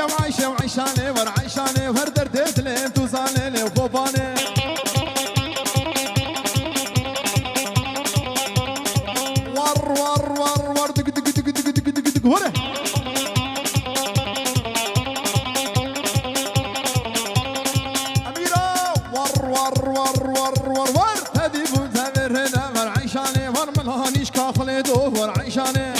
وعيشة وعيشة وعيشاني ورعيشاني وهر دردت لي توصاني لي وخوباني ور ور ور ور دق دق دق دق دق دق دق ورا أميرة ور ور ور ور ور ور هذي بوتامر هنا ورعيشاني ور ملهانيش كاخليدو ورعيشاني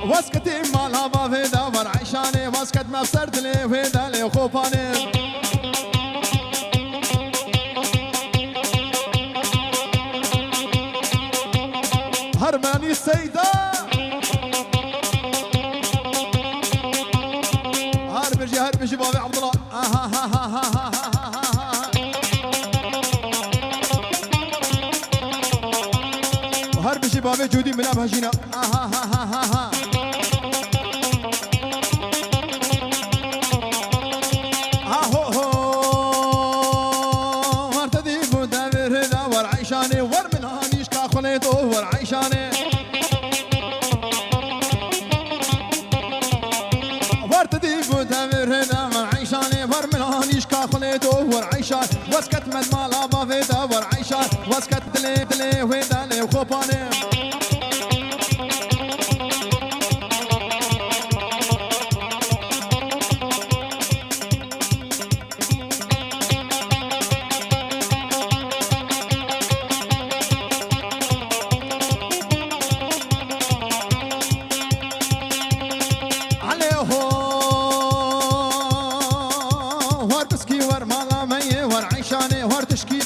واسكتي مالها ما فيدا ورعيشاني واسكت ما بسرد لي فيدا لي وخوفاني هرماني السيدة هربجي بابي عبد الله هربجي بابي جودي من ابها جينا هرتدي بودامر هنا ورعيشاني ور من هانيش كاخليتو ورعيشاني هرتدي بودامر هنا ورعيشاني ور من هانيش كاخليتو ورعيشان واسكت مد مالا بافيدا ورعيشان واسكت دلي دلي ويدا لي وخوباني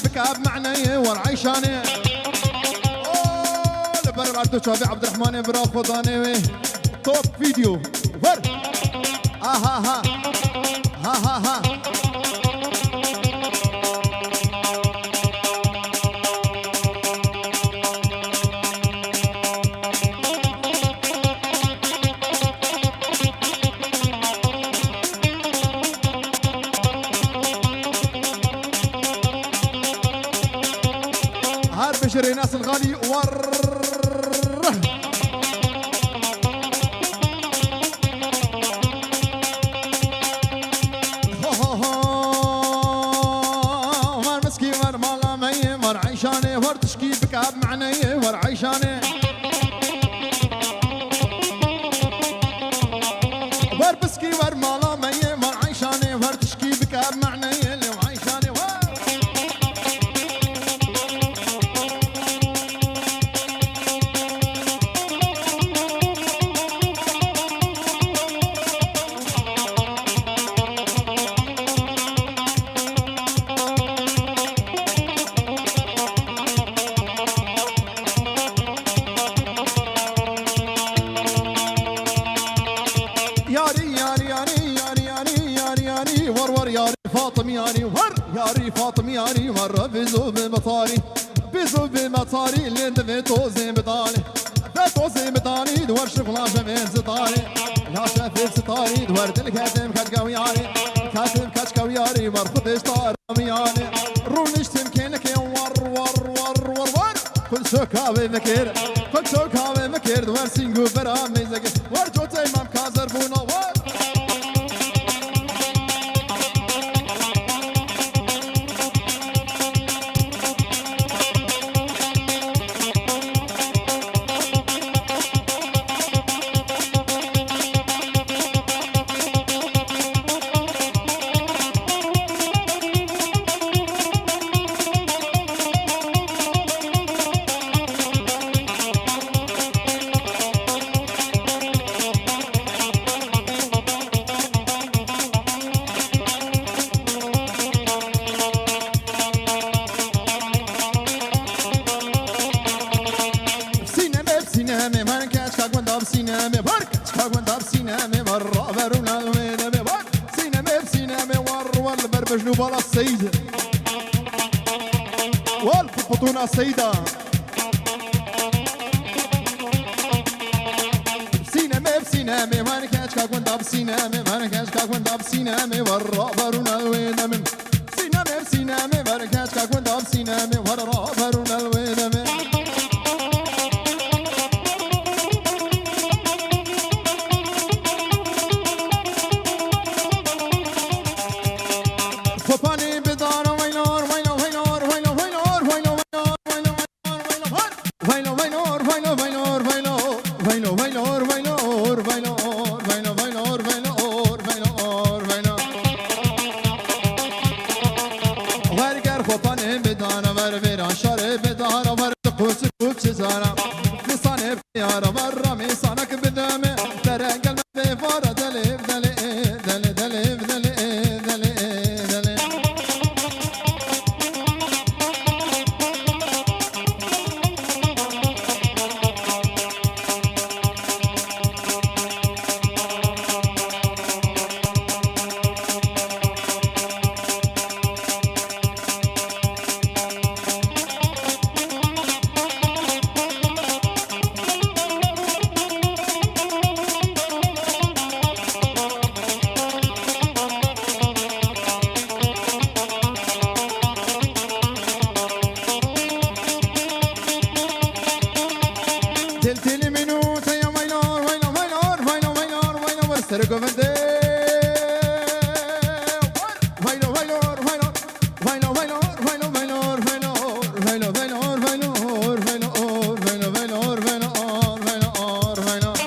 بكاب معني ورعيشاني اوه لبر عبد الشافي عبد الرحمن برافو ضاني توب فيديو ور ها بشري ناس الغالي ور ور مسكي ور مالا مي ور عيشاني ور تشكي بكاب معني ور عيشاني ور بسكي ور مالا مي ور عيشاني ور تشكي بكاب معني وعيشاني فاطم ياني ور ياري فاطم ياني ور بيزو بمطاري بيزو بمطاري اللي دفيتو زي بطالي دفيتو زي بطالي دور شغلا جميل زطاري لا شافي ستاري دور الكاتم كاتقاوي ياري كاتم كاتقاوي ياري ور خدش طارم ياني رونش تمكنك ور ور ور ور ور كل شوكاوي مكير كل شوكاوي مكير دور سينجو برامي زكي ور جوتي مام كازر بونا ور جنوب على السيدة والبطونة السيدة بسينامي بسينامي وانا كاشكا كنت بسينامي وانا كاشكا كنت بسينامي والرابرونا الوينامي بسينامي بسينامي وانا كاشكا كنت بسينامي والرابرونا الوينامي زارا ميصاني بيارة برا ميصانك بدامي ترى قلبي في فارة دليف دليف دليف دليف دليف دليف دليف تلتلي منوت يا ويلور ويلور ويلور ويلور ويلور ويلور سرقوا فندي ويلور ويلور ويلور ويلور ويلور ويلور ويلور ويلور ويلور ويلور ويلور ويلور ويلور ويلور ويلور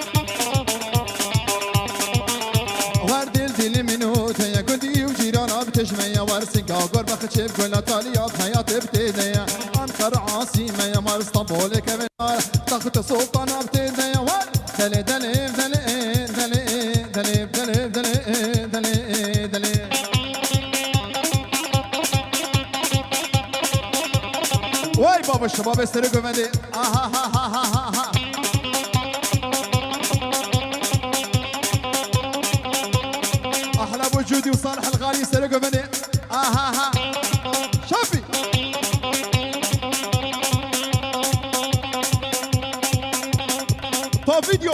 ورد تلتلي منوت يا قدي وجيران بتجمع ورسك قرب خشب كل طاليات حياتي بتديا انقر عاصمة يا مار اسطنبول كمان تاخد سلطان بتديا دلي دلي دلي دلي دلي دلي دلي دلي دلي واي بابا الشباب يسرقوا مدي اها ها ها ها ها احلى وجودي وصالح الغالي يسرقوا مدي اها ها شوفي طب فيديو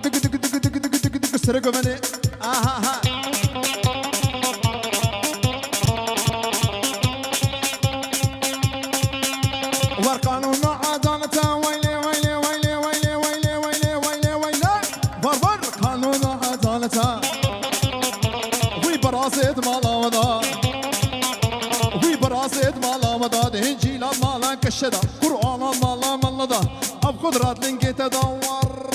دق دق دق دق دق دق دق سرقوا مني اها ها ورقانون عدالته ويلي ويلي ويلي ويلي ويلي ويلي ويلي ويلي بربر قانون عدالته وي براسيد مالا ودا وي براسيد مالا ودا دهنجيل مالا كشدا قرآن مالا ملدا اب قدرات لنقيت ادور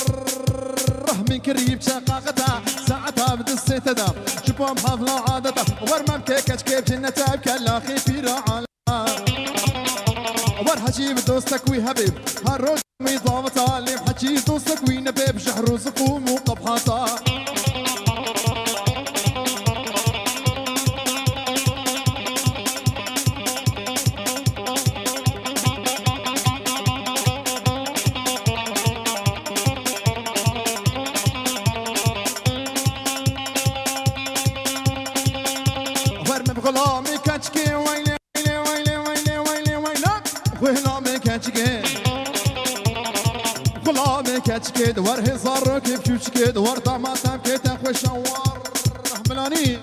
من كريب شقاقتها ساعتها بدسيت دا شوفهم حفلة عادتها ورمم كيكش كيف جنتها بكلاخي في رعالة ور حجيب دوستك وي حبيب هالروج ميضاوتها اللي بحجي دوستك وي نبيب شحرو زقوم وقبحاتها غلامي كاتشكي ويلي ويلي ويلي ويلي ويلي ويلي غلامي كاتشكي غلامي كاتشكي دوار هزار كيف تشكي دوار طماطم كي تاخوي شوار ملاني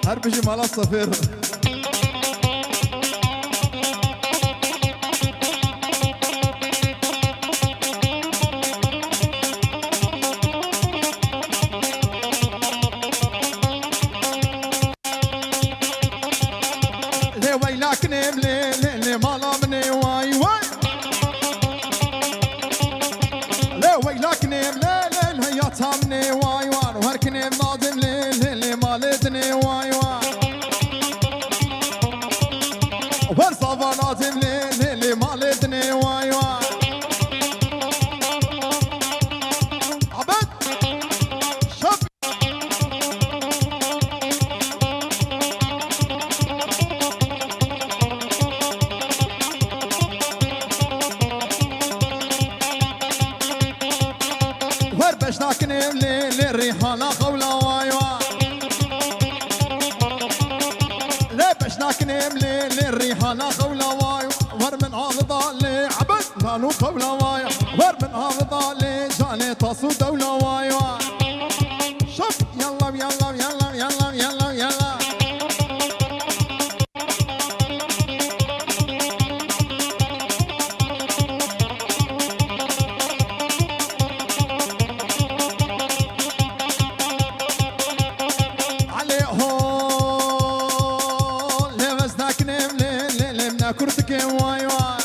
هربجي مال الصفير ويلاك نيم لي مالا مني واي واي لي ويلاك نيم لي هيا تامني واي واي وهرك نيم ناظم لي مالتني واي واي ورصافا ناظم لي مالتني واي واي عبد شوف باش ناكنم للريحانة خولة واي واي لا باش ناكنم للريحانة خولة واي ور من عارضة لعبد قالوا خولة واي ور من عارضة لجاني تصو دولة واي واي شوف يلا يلا يلا يلا يلا يلا كرتك واي واي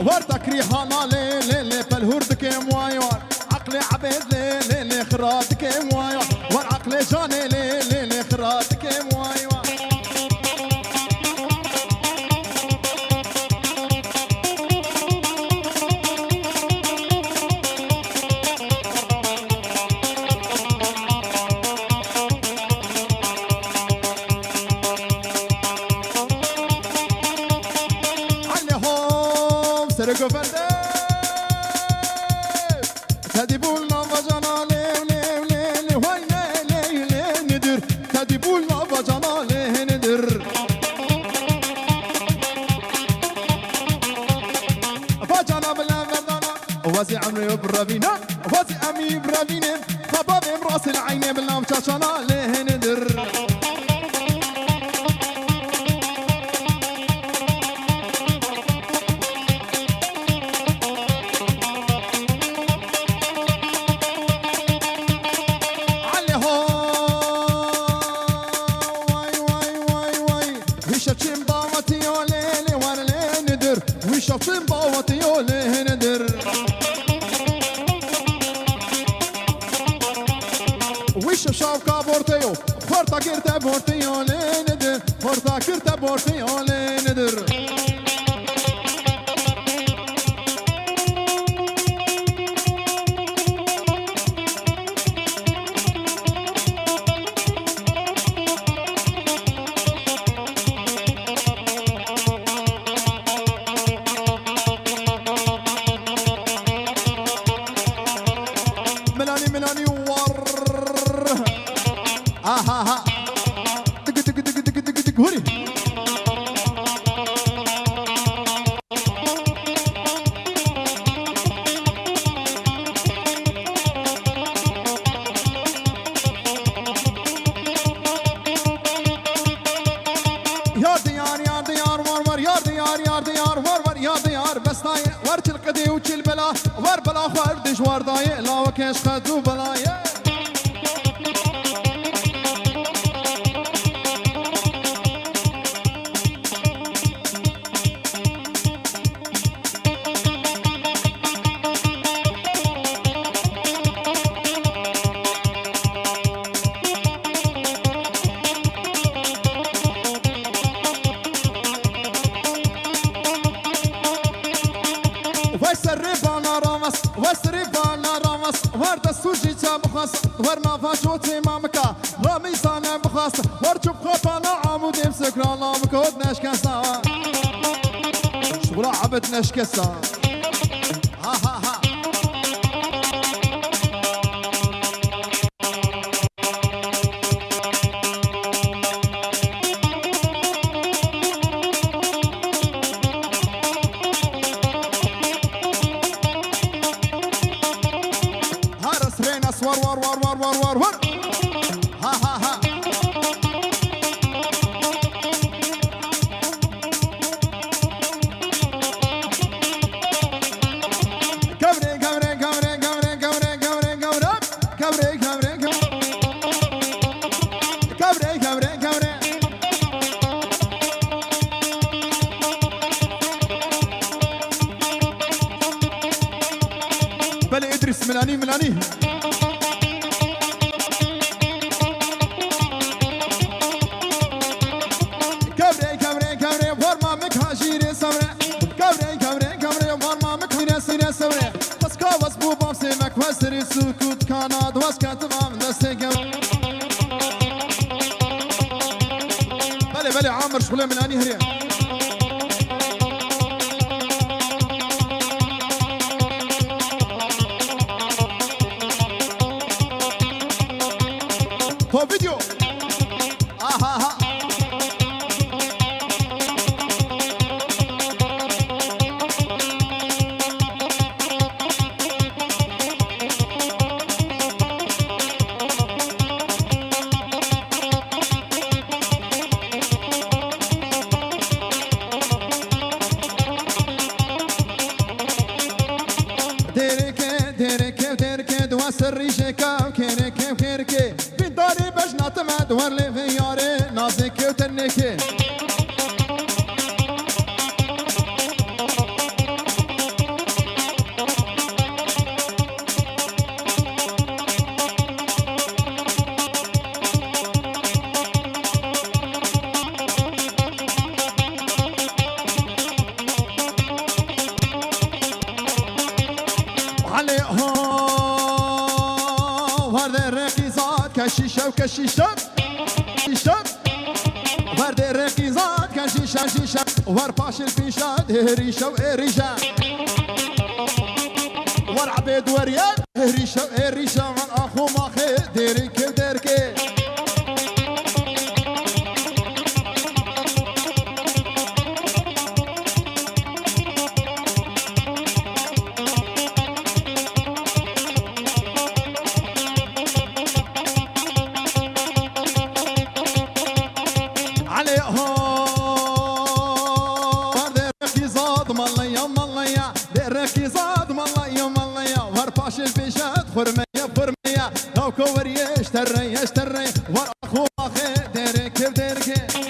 وردك ريحانة لي بالهردك واي واي تدي بولنا فجانا ليه ليه ليه ليه وي ليه ليه ليه ندر تدي بولنا فجانا ليه ندر فجانا بلا فجانا وزي عمري برافينا وزي أمي برافينا خبابي براس العين بلا مشاشانا ليه ندر شطين باوتي يولي ندر وش شاوكا بورتيو فرتا كيرتا بورتيو ندر فرتا كيرتا بورتيو ندر ملاني ور ها دق دق دق دق دق دق هوري يا ديار ور يا ديار ور يا ديار بس طايق ورت القدي وتش البلا ور بلا خردش ور ضايق لا وكاش خدو بلايا وسربانا رامس ورد السوجي تابخاس ورنا فاشوتي مامكا رميسانا بخاس ورجب خطانا عمود يمسك رانا مكود نشكسا شغل عبد نشكسا ها ور ها بل ادرس ملاني وسري سكوت كاناد واسكت غام دستقم بلي عامر شغله من اني هريا تو فيديو ها سري شكاو كيركي بداري باش نعتمد ورلي في ياري نازكي وتنكي كشيشة وكشيشة شيشة ورد الرقيزات كشيشة شيشة ور باش الفيشة ريشة وإريشة ور عبيد وريان ريشة من أخو ماخي ديري كيف ديركي فرمية فرمية لو كور يشتري يشتري وأخو أخي ديري كيف ديركي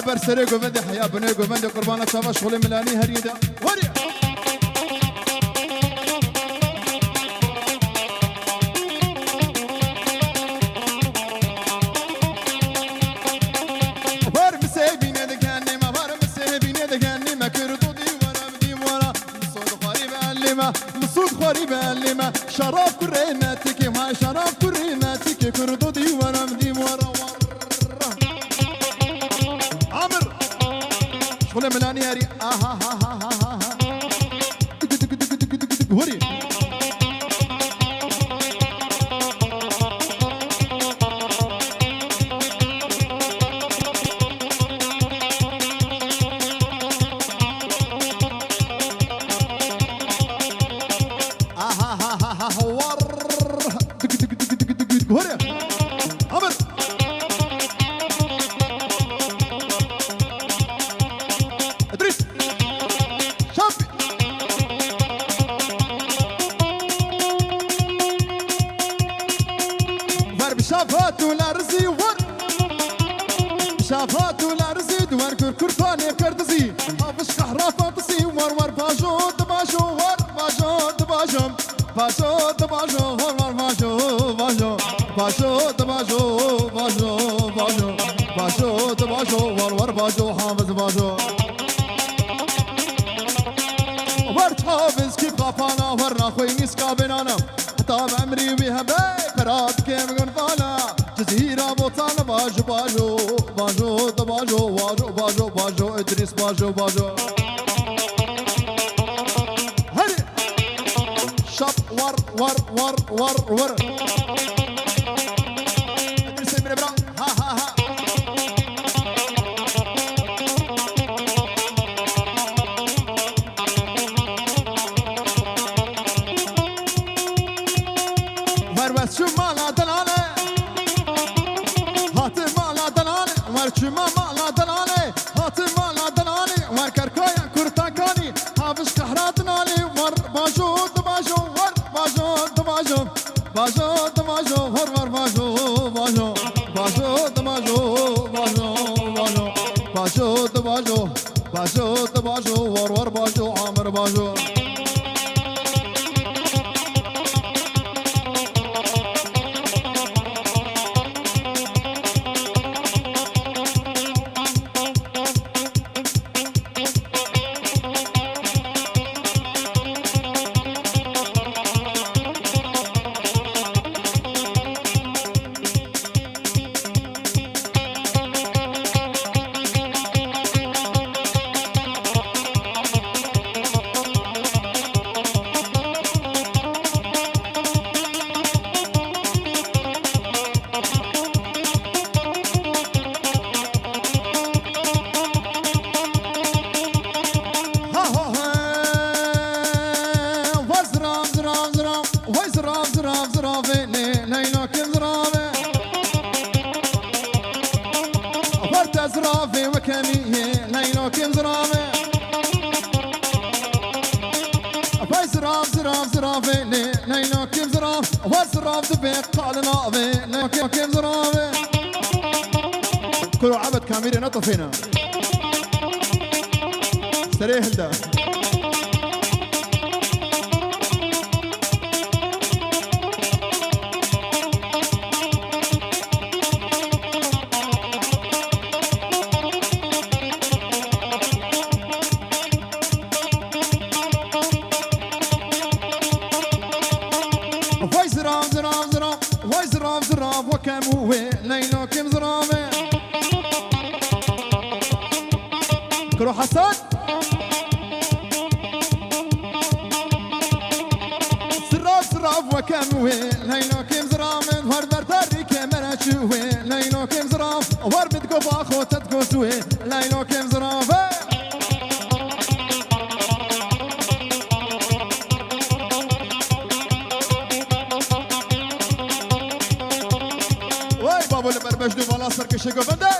برسريقو بندي حيا بنيقو بندي قربانة شابا شغلي ملاني هريدا وريا ورمسي بيني دقاني ما ورمسي بيني دقاني ما كردو دي ورا بدي ورا مصود خاري بألما مصود خاري بألما شراب كريناتك ما شراب كريناتك كردو دي ورا بدي ورا شغل ملاني هاري آها ها ها ها ها هوري آها ها ها ها هور هوري عمر شافات والارزي ور شافات والارزي دوار كركرتاني كردزي افش قحرافه بسي ور باجو دباجو ور باجو دباجو باجو دباجو ور باجو باجو دباجو باجو باجو دباجو ور باجو حافظ باجو ور حافظ كيف غفانا ور اخوي نسكا بنانا طاب عمري بها بكرات كيف قنطانا جزيرة بوطانا باجو باجو باجو باجو باجو باجو باجو ادريس باجو باجو هري شاب ور ادريس من برا ها ها ها بس شو مالا دلالة هاتي مالا دلالة ورشو مالا دلالة هاتي مالا دلالة وركركايا كرتاكاني هافش كحرا دلالة ور باجو دباجو ور باجو دباجو باجو دباجو ور باجو باجو باجو دباجو باجو باجو دباجو باجو دباجو ور باجو عامر باجو زراف زرافي ليلو كم زرافي فرت زرافي وكمي ليلو كم زرافي فاي زراف زراف زرافي ليلو كم زراف وزراف دبيق قال نافي ليلو كم زرافي كلو عبد كاميري نطفينا سريح ده زراف زراف زراف واي زراف زراف وكم هو ليلو كم زرافه كرو حسن زراف زراف وكم هو ليلو كم زرافه هر برداري كاميرا شوه ليلو كم زراف ور بدكو باخو تدكو سوه ليلو كم زرافه بابا اللي بربش دو بالا سركشي قفنده